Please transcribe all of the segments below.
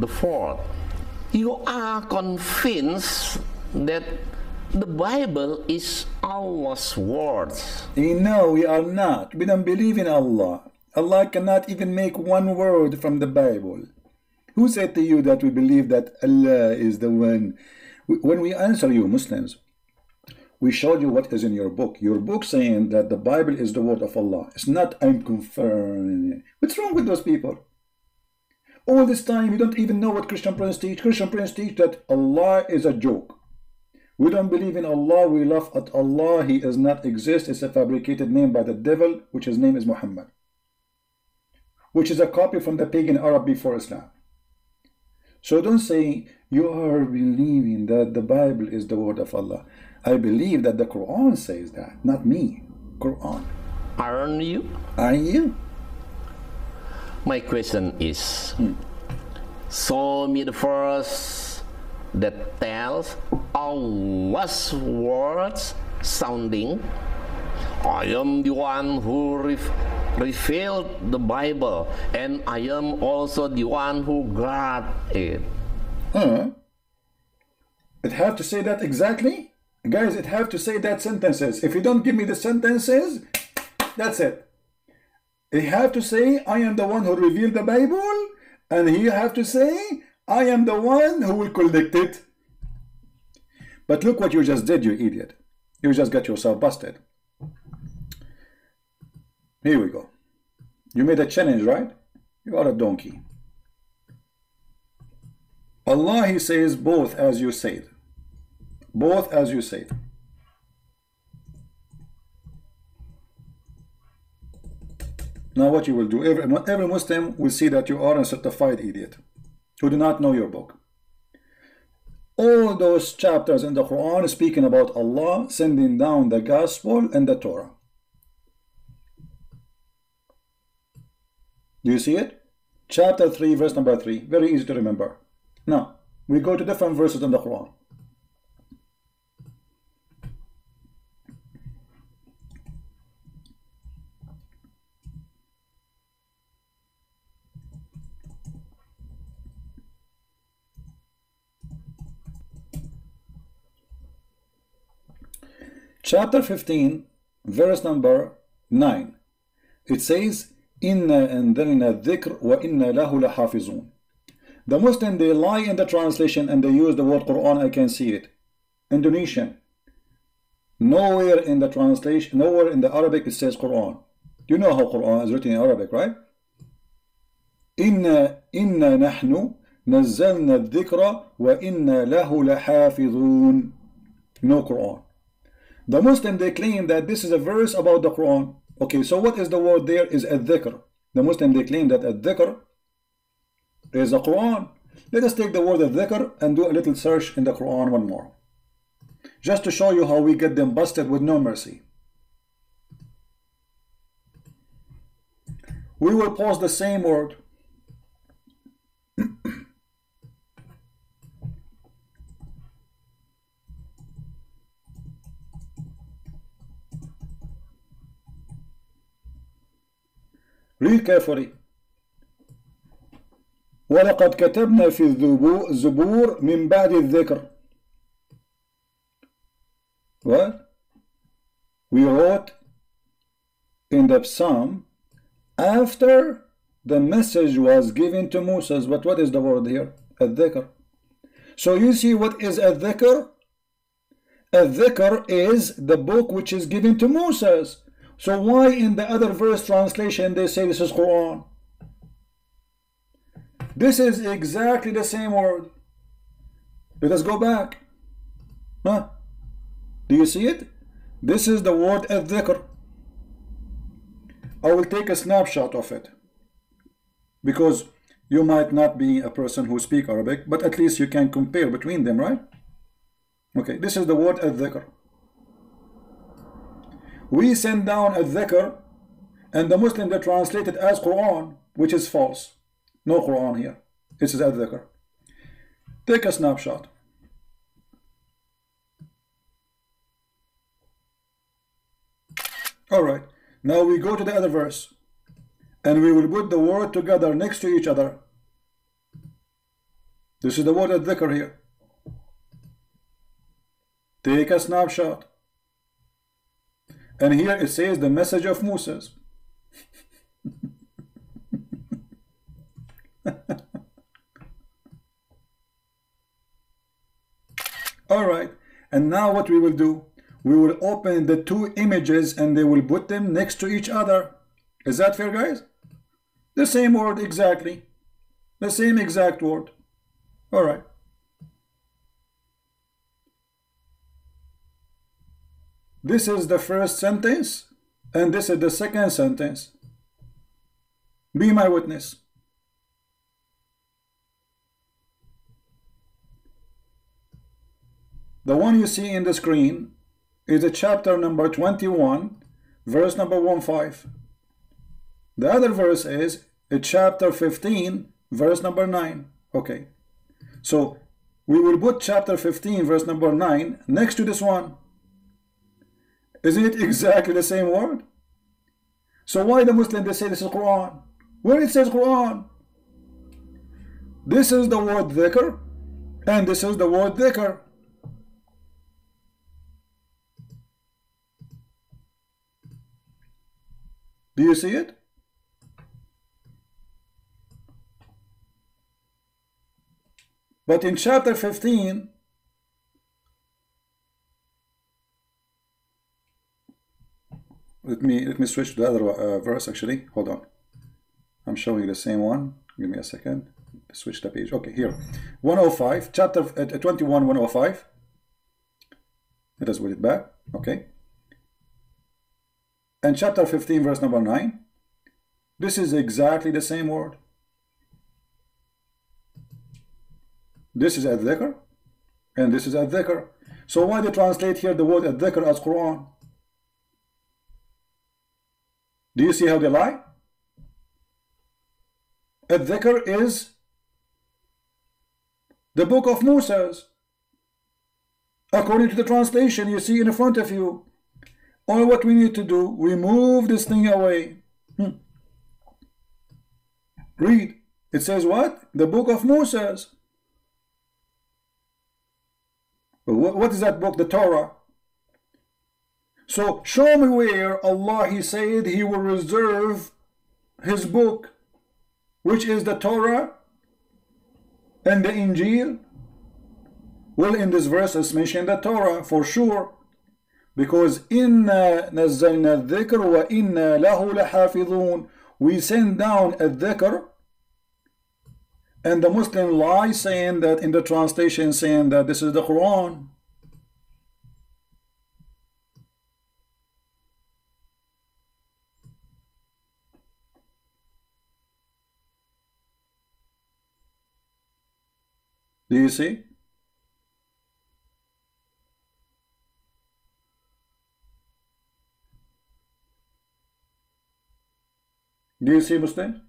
the fourth. You are convinced that the Bible is Allah's words. No, we are not. We don't believe in Allah. Allah cannot even make one word from the Bible. Who said to you that we believe that Allah is the one? When we answer you, Muslims, we showed you what is in your book. Your book saying that the Bible is the word of Allah. It's not I'm confirmed. What's wrong with those people? All this time you don't even know what Christian Prince teach. Christian Prince teach that Allah is a joke. We don't believe in Allah. We laugh at Allah. He does not exist. It's a fabricated name by the devil, which his name is Muhammad, which is a copy from the pagan Arab before Islam. So don't say you are believing that the Bible is the word of Allah. I believe that the Quran says that, not me. Quran. Aren't you? Are you? My question is, show me the verse that tells Allah's words sounding, I am the one who revealed the Bible, and I am also the one who got it. It have to say that exactly? Guys, it have to say that sentences. If you don't give me the sentences, that's it. It have to say, I am the one who revealed the Bible, and he have to say, I am the one who will collect it. But look what you just did, you idiot. You just got yourself busted. Here we go. You made a challenge, right? You are a donkey. Allah, he says, both as you said. Both as you said. Now what you will do, every Muslim will see that you are a certified idiot who do not know your book. All those chapters in the Quran speaking about Allah sending down the gospel and the Torah. Do you see it? Chapter 3, verse number 3. Very easy to remember. Now, we go to different verses in the Quran. Chapter 15, verse number 9. It says, Inna anzalna dhikr wa inna lahu lahafizun. The Muslim, they lie in the translation and they use the word Quran. I can see it. Indonesian. Nowhere in the translation, nowhere in the Arabic it says Quran. You know how Quran is written in Arabic, right? Inna nahnu nazzalna dhikra wa inna lahu lahafizun. No Quran. The Muslim, they claim that this is a verse about the Quran. Okay, so what is the word there? Is ad-dhikr. The Muslim, they claim that ad-dhikr is the Quran. Let us take the word ad-dhikr and do a little search in the Quran one more, just to show you how we get them busted with no mercy. We will pause the same word. Read carefully. وَلَقَدْ كَتَبْنَا فِي الزُّبُورِ مِنْ بَعْدِ الذِّكْرِ. What? We wrote in the Psalm after the message was given to Moses. But what is the word here? الذِّكْر. So you see what is الذِّكْر? الذِّكْر is the book which is given to Moses. So why in the other verse translation they say this is Quran? This is exactly the same word. Let us go back. Huh? Do you see it? This is the word ad-dhikr. I will take a snapshot of it, because you might not be a person who speaks Arabic, but at least you can compare between them, right? Okay, this is the word ad-dhikr. We send down ad-dhikr, and the Muslim, they translate it as Quran, which is false. No Quran here. This is ad-dhikr. Take a snapshot. Alright, now we go to the other verse, and we will put the word together next to each other. This is the word al-dhikr here. Take a snapshot. And here it says the message of Moses. Alright, and now what we will do, we will open the two images and they will put them next to each other. Is that fair, guys? The same word exactly. The same exact word. Alright. This is the first sentence and this is the second sentence. Be my witness. The one you see in the screen is a chapter number 21, verse number 15. The other verse is a chapter 15, verse number 9. Okay. So we will put chapter 15, verse number 9 next to this one. Isn't it exactly the same word? So why the Muslim they say this is Quran? Where it says Quran? This is the word dhikr and this is the word dhikr. Do you see it? But in chapter 15, let me switch to the other verse actually. Hold on. I'm showing you the same one. Give me a second. Switch the page. Okay, here. 105, chapter 21, 105. Let us put it back. Okay. And chapter 15, verse number 9. This is exactly the same word. This is al-dhikr and this is al-dhikr. So why they translate here the word al-dhikr as Quran? Do you see how they lie? Al-dhikr is the book of Moses. According to the translation you see in front of you. All what we need to do, we move this thing away. Read. It says what? The book of Moses. What is that book? The Torah. So show me where Allah He said He will reserve His book, which is the Torah and the Injil. Well, in this verse it's mentioned the Torah for sure. Because إِنَّا نَزَّلْنَا الذِّكْرَ وَإِنَّا لَهُ لَحَافِظُونَ. We send down a dhikr, and the Muslim lie saying that in the translation saying that this is the Quran. Do you see? Do you see, Muslim?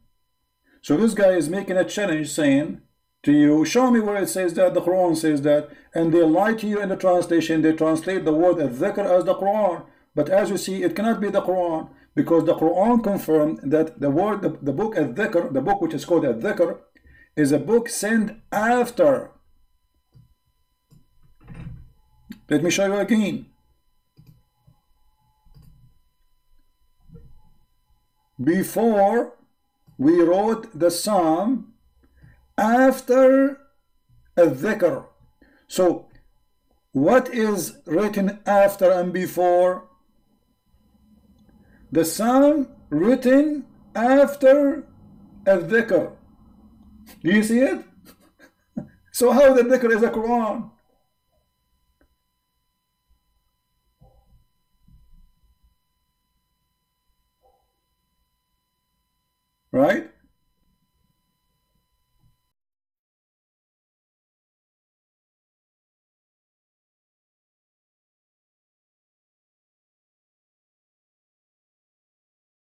So this guy is making a challenge saying to you, show me where it says that, the Quran says that, and they lie to you in the translation. They translate the word al-dhikr as the Quran. But as you see, it cannot be the Quran, because the Quran confirmed that the word, the book al-dhikr, the book which is called al-dhikr, is a book sent after. Let me show you again. Before we wrote the psalm, after al-dhikr. So what is written after and before? The psalm written after al-dhikr. Do you see it? So how the dhikr is a Quran? Right?